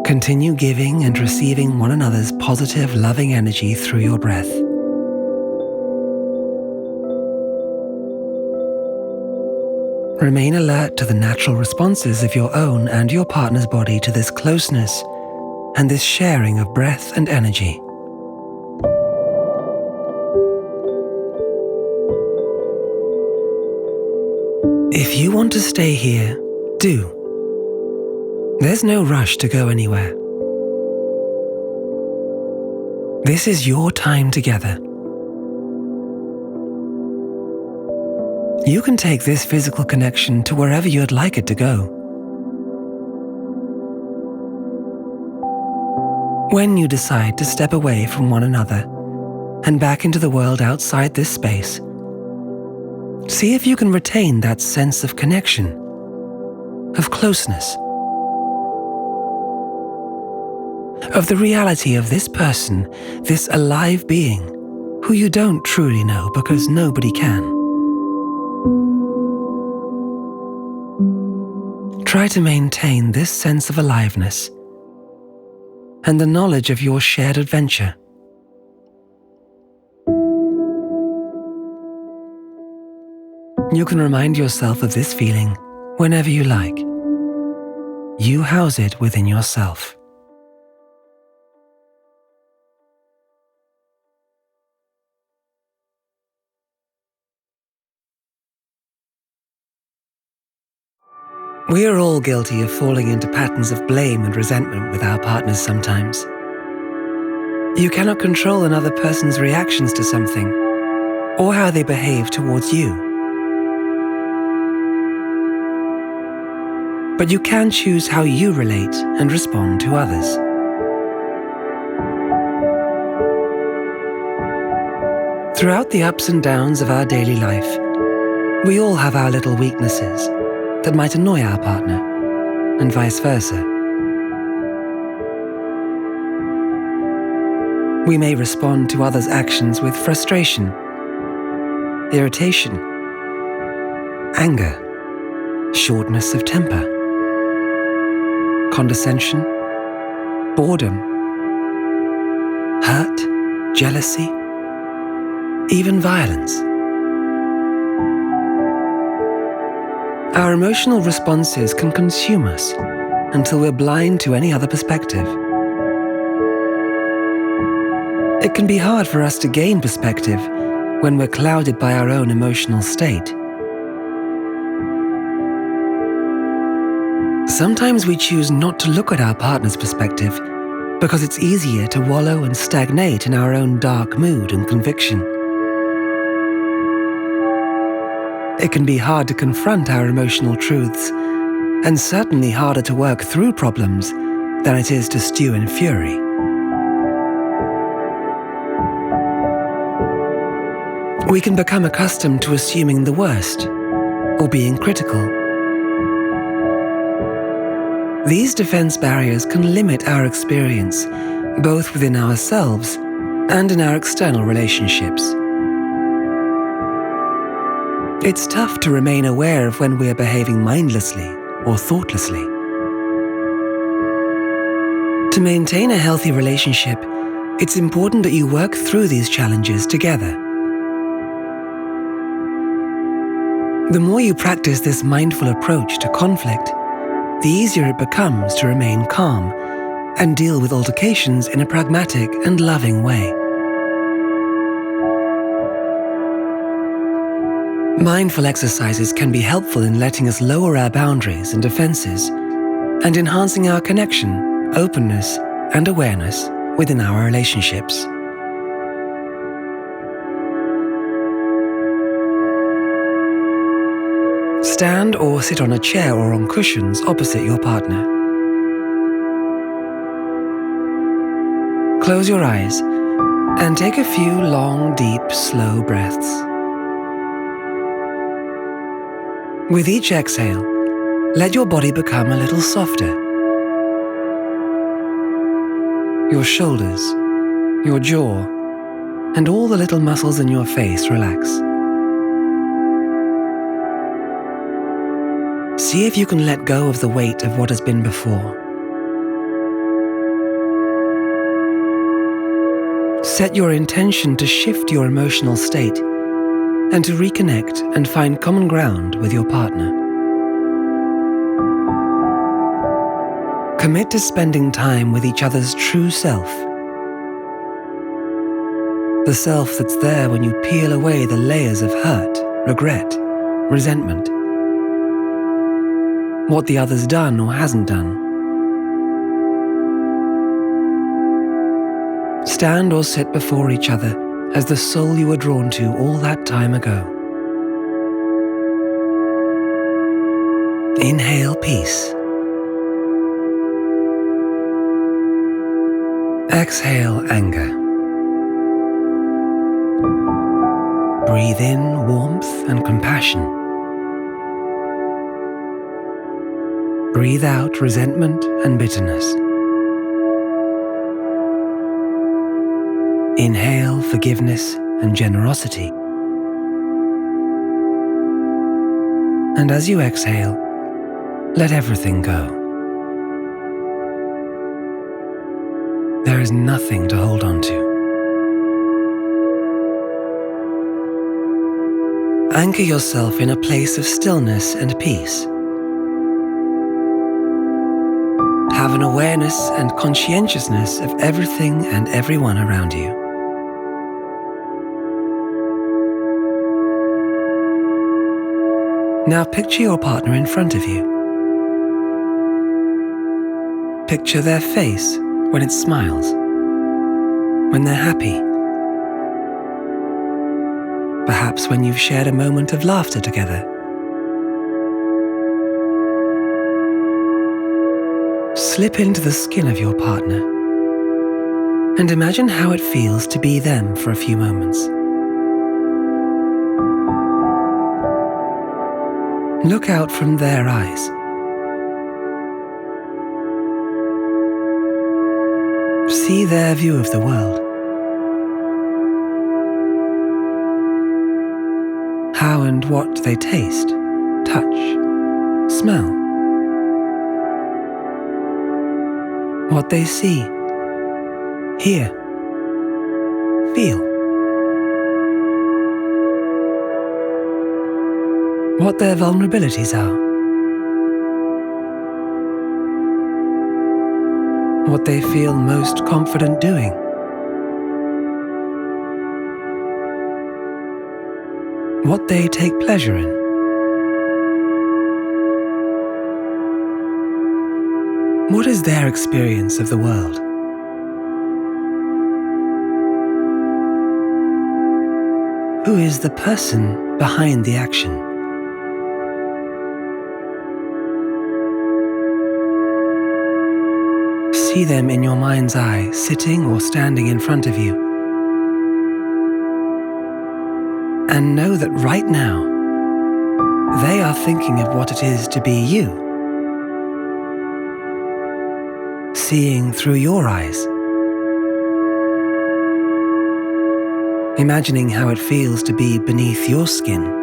Continue giving and receiving one another's positive, loving energy through your breath. Remain alert to the natural responses of your own and your partner's body to this closeness and this sharing of breath and energy. If you want to stay here, do. There's no rush to go anywhere. This is your time together. You can take this physical connection to wherever you'd like it to go. When you decide to step away from one another and back into the world outside this space, see if you can retain that sense of connection, of closeness, of the reality of this person, this alive being, who you don't truly know because nobody can. Try to maintain this sense of aliveness and the knowledge of your shared adventure. You can remind yourself of this feeling whenever you like. You house it within yourself. We are all guilty of falling into patterns of blame and resentment with our partners sometimes. You cannot control another person's reactions to something or how they behave towards you. But you can choose how you relate and respond to others. Throughout the ups and downs of our daily life, we all have our little weaknesses that might annoy our partner, and vice versa. We may respond to others' actions with frustration, irritation, anger, shortness of temper, condescension, boredom, hurt, jealousy, even violence. Our emotional responses can consume us until we're blind to any other perspective. It can be hard for us to gain perspective when we're clouded by our own emotional state. Sometimes we choose not to look at our partner's perspective because it's easier to wallow and stagnate in our own dark mood and conviction. It can be hard to confront our emotional truths, and certainly harder to work through problems than it is to stew in fury. We can become accustomed to assuming the worst or being critical. These defense barriers can limit our experience, both within ourselves and in our external relationships. It's tough to remain aware of when we are behaving mindlessly or thoughtlessly. To maintain a healthy relationship, it's important that you work through these challenges together. The more you practice this mindful approach to conflict, the easier it becomes to remain calm and deal with altercations in a pragmatic and loving way. Mindful exercises can be helpful in letting us lower our boundaries and defenses and enhancing our connection, openness, and awareness within our relationships. Stand or sit on a chair or on cushions opposite your partner. Close your eyes and take a few long, deep, slow breaths. With each exhale, let your body become a little softer. Your shoulders, your jaw, and all the little muscles in your face relax. See if you can let go of the weight of what has been before. Set your intention to shift your emotional state and to reconnect and find common ground with your partner. Commit to spending time with each other's true self. The self that's there when you peel away the layers of hurt, regret, resentment. What the other's done or hasn't done. Stand or sit before each other as the soul you were drawn to all that time ago. Inhale peace. Exhale anger. Breathe in warmth and compassion. Breathe out resentment and bitterness. Inhale forgiveness and generosity. And as you exhale, let everything go. There is nothing to hold on to. Anchor yourself in a place of stillness and peace. Have an awareness and conscientiousness of everything and everyone around you. Now picture your partner in front of you. Picture their face when it smiles, when they're happy. Perhaps when you've shared a moment of laughter together. Slip into the skin of your partner and imagine how it feels to be them for a few moments. Look out from their eyes. See their view of the world. How and what they taste, touch, smell. What they see, hear, feel. What their vulnerabilities are. what they feel most confident doing. What they take pleasure in. What is their experience of the world? Who is the person behind the action? See them in your mind's eye, sitting or standing in front of you. And know that right now, they are thinking of what it is to be you, seeing through your eyes, imagining how it feels to be beneath your skin.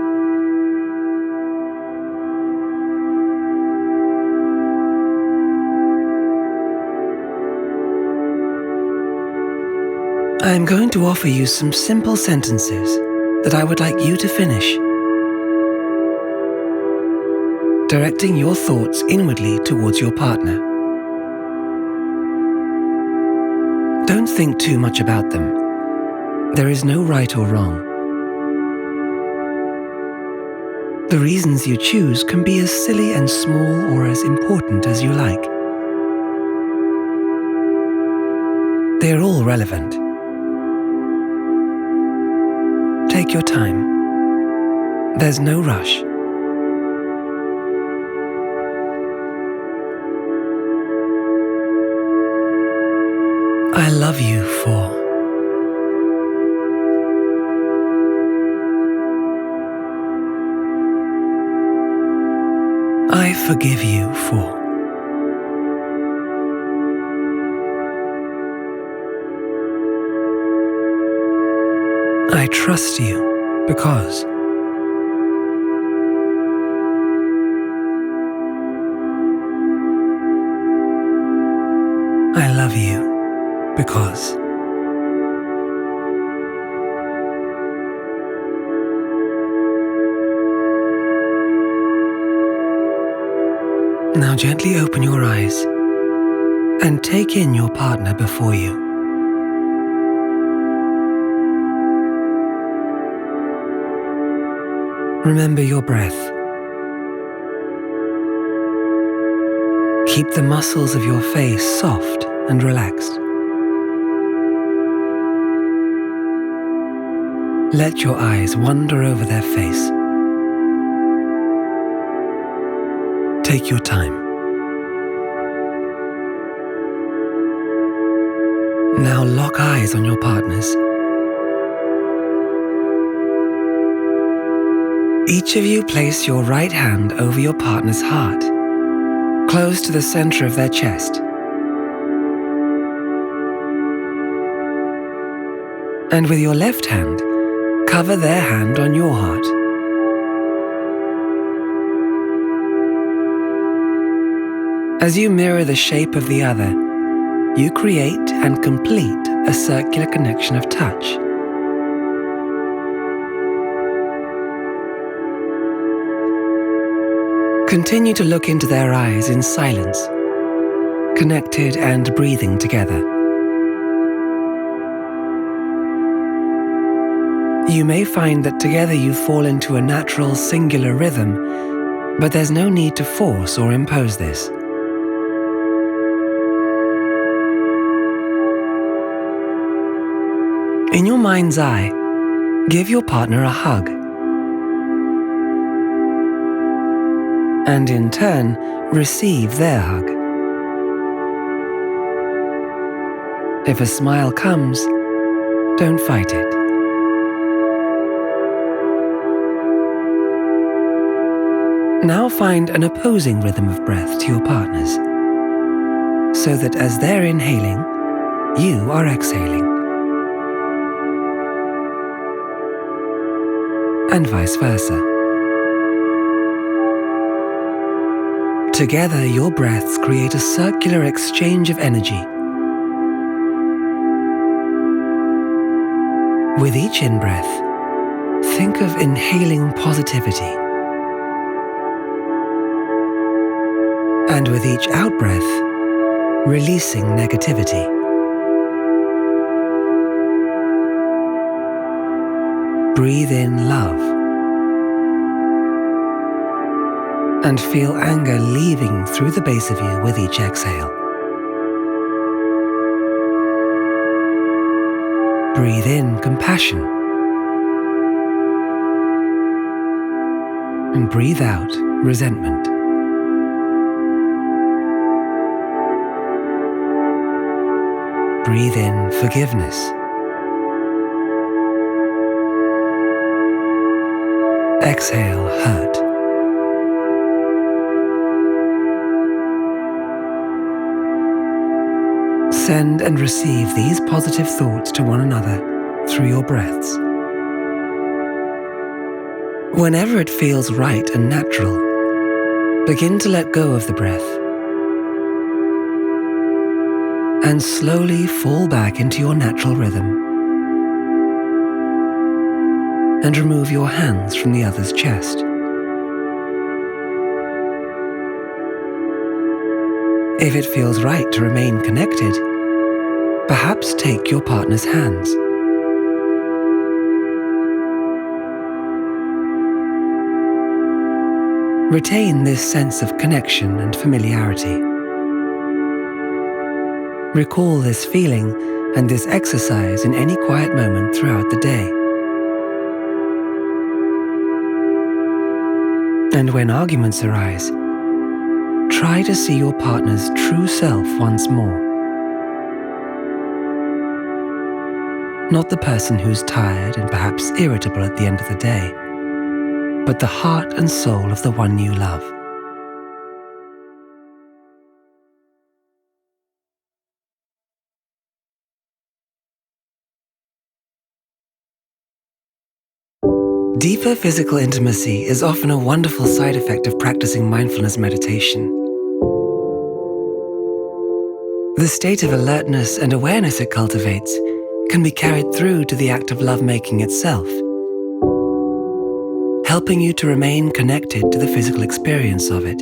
I am going to offer you some simple sentences that I would like you to finish, directing your thoughts inwardly towards your partner. Don't think too much about them. There is no right or wrong. The reasons you choose can be as silly and small or as important as you like. They are all relevant. Take your time. There's no rush. I love you for. I forgive you for. I trust you because. I love you because. Now gently open your eyes and take in your partner before you. Remember your breath. Keep the muscles of your face soft and relaxed. Let your eyes wander over their face. Take your time. Now lock eyes on your partners. Each of you place your right hand over your partner's heart, close to the center of their chest. And with your left hand, cover their hand on your heart. As you mirror the shape of the other, you create and complete a circular connection of touch. Continue to look into their eyes in silence, connected and breathing together. You may find that together you fall into a natural, singular rhythm, but there's no need to force or impose this. In your mind's eye, give your partner a hug. And in turn, receive their hug. If a smile comes, don't fight it. Now find an opposing rhythm of breath to your partner's, so that as they're inhaling, you are exhaling. And vice versa. Together, your breaths create a circular exchange of energy. With each in-breath, think of inhaling positivity. And with each out-breath, releasing negativity. Breathe in love and feel anger leaving through the base of you with each exhale. Breathe in compassion and breathe out resentment. Breathe in forgiveness. Exhale hurt. Send and receive these positive thoughts to one another through your breaths. Whenever it feels right and natural, begin to let go of the breath and slowly fall back into your natural rhythm and remove your hands from the other's chest. If it feels right to remain connected, perhaps take your partner's hands. Retain this sense of connection and familiarity. Recall this feeling and this exercise in any quiet moment throughout the day. And when arguments arise, try to see your partner's true self once more. Not the person who's tired and perhaps irritable at the end of the day, but the heart and soul of the one you love. Deeper physical intimacy is often a wonderful side effect of practicing mindfulness meditation. The state of alertness and awareness it cultivates can be carried through to the act of lovemaking itself, helping you to remain connected to the physical experience of it.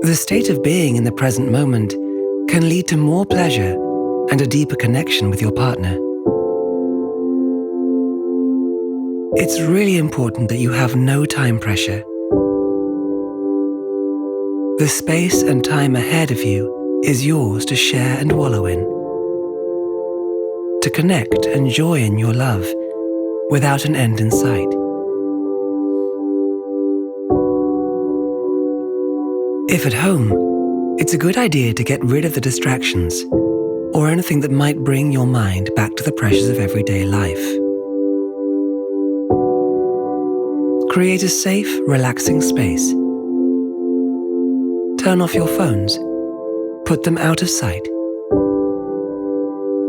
The state of being in the present moment can lead to more pleasure and a deeper connection with your partner. It's really important that you have no time pressure. The space and time ahead of you is yours to share and wallow in, to connect and joy in your love without an end in sight. If at home, it's a good idea to get rid of the distractions or anything that might bring your mind back to the pressures of everyday life. Create a safe, relaxing space. Turn off your phones. Put them out of sight.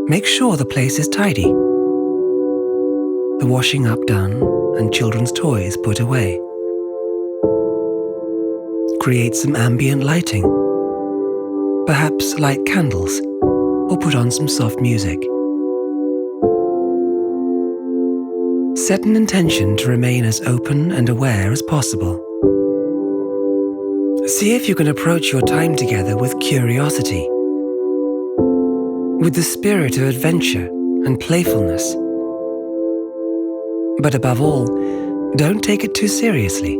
Make sure the place is tidy. The washing up done and children's toys put away. Create some ambient lighting. Perhaps light candles or put on some soft music. Set an intention to remain as open and aware as possible. See if you can approach your time together with curiosity, with the spirit of adventure and playfulness. But above all, don't take it too seriously.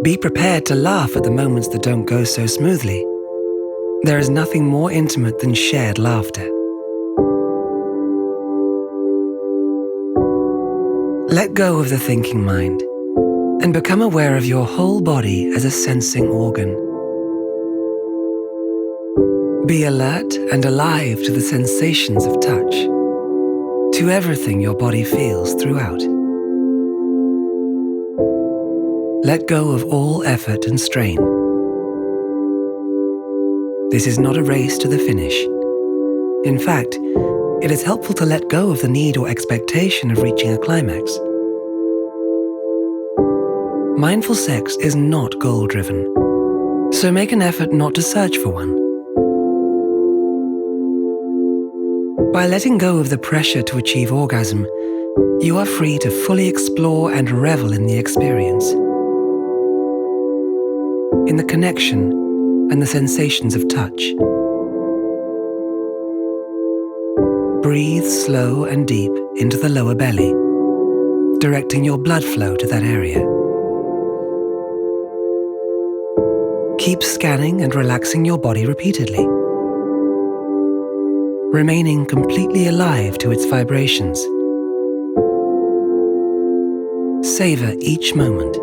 Be prepared to laugh at the moments that don't go so smoothly. There is nothing more intimate than shared laughter. Let go of the thinking mind and become aware of your whole body as a sensing organ. Be alert and alive to the sensations of touch, to everything your body feels throughout. Let go of all effort and strain. This is not a race to the finish. In fact, it is helpful to let go of the need or expectation of reaching a climax. Mindful sex is not goal-driven, so make an effort not to search for one. By letting go of the pressure to achieve orgasm, you are free to fully explore and revel in the experience. in the connection and the sensations of touch. Breathe slow and deep into the lower belly, directing your blood flow to that area. Keep scanning and relaxing your body repeatedly, remaining completely alive to its vibrations. Savor each moment.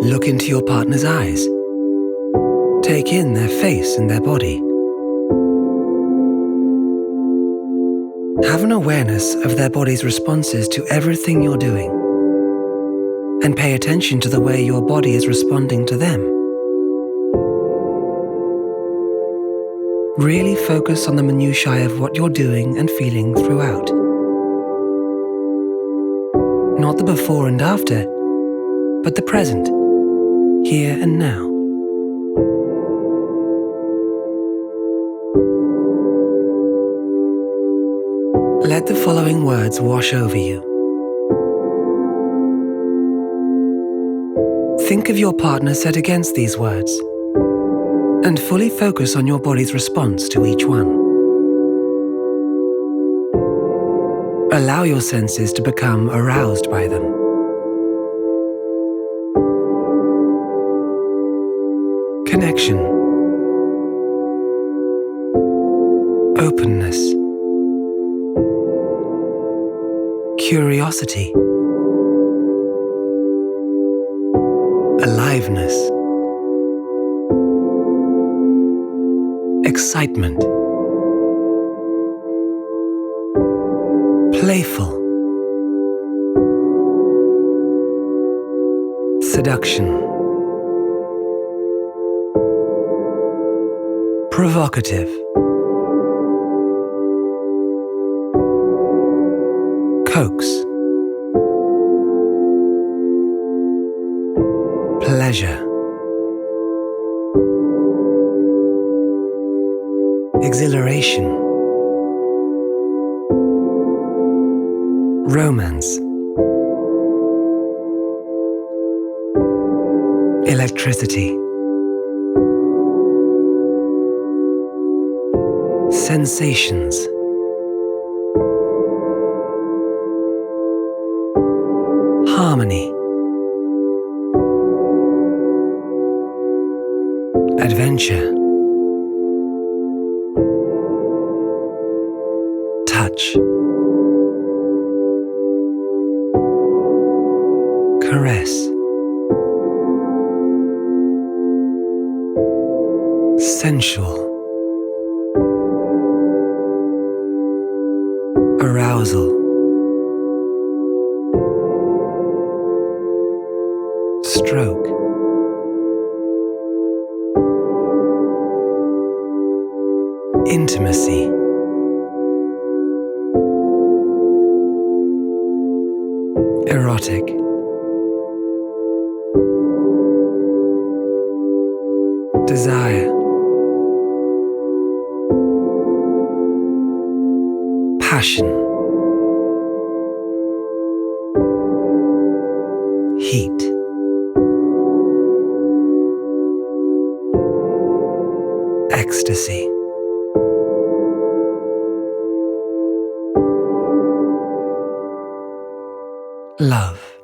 Look into your partner's eyes. Take in their face and their body. Have an awareness of their body's responses to everything you're doing, and pay attention to the way your body is responding to them. Really focus on the minutiae of what you're doing and feeling throughout. Not the before and after, but the present, here and now. Let the following words wash over you. Think of your partner set against these words, and fully focus on your body's response to each one. Allow your senses to become aroused by them. Connection. Openness. Curiosity. Aliveness. Excitement. Playful. Seduction. Provocative. Coax. Pleasure. Exhilaration. Romance. Electricity. Sensations. Harmony. Adventure. Touch. Caress. Sensual. Arousal. Stroke. Intimacy. Erotic. Desire. Passion. Heat. Ecstasy. Love.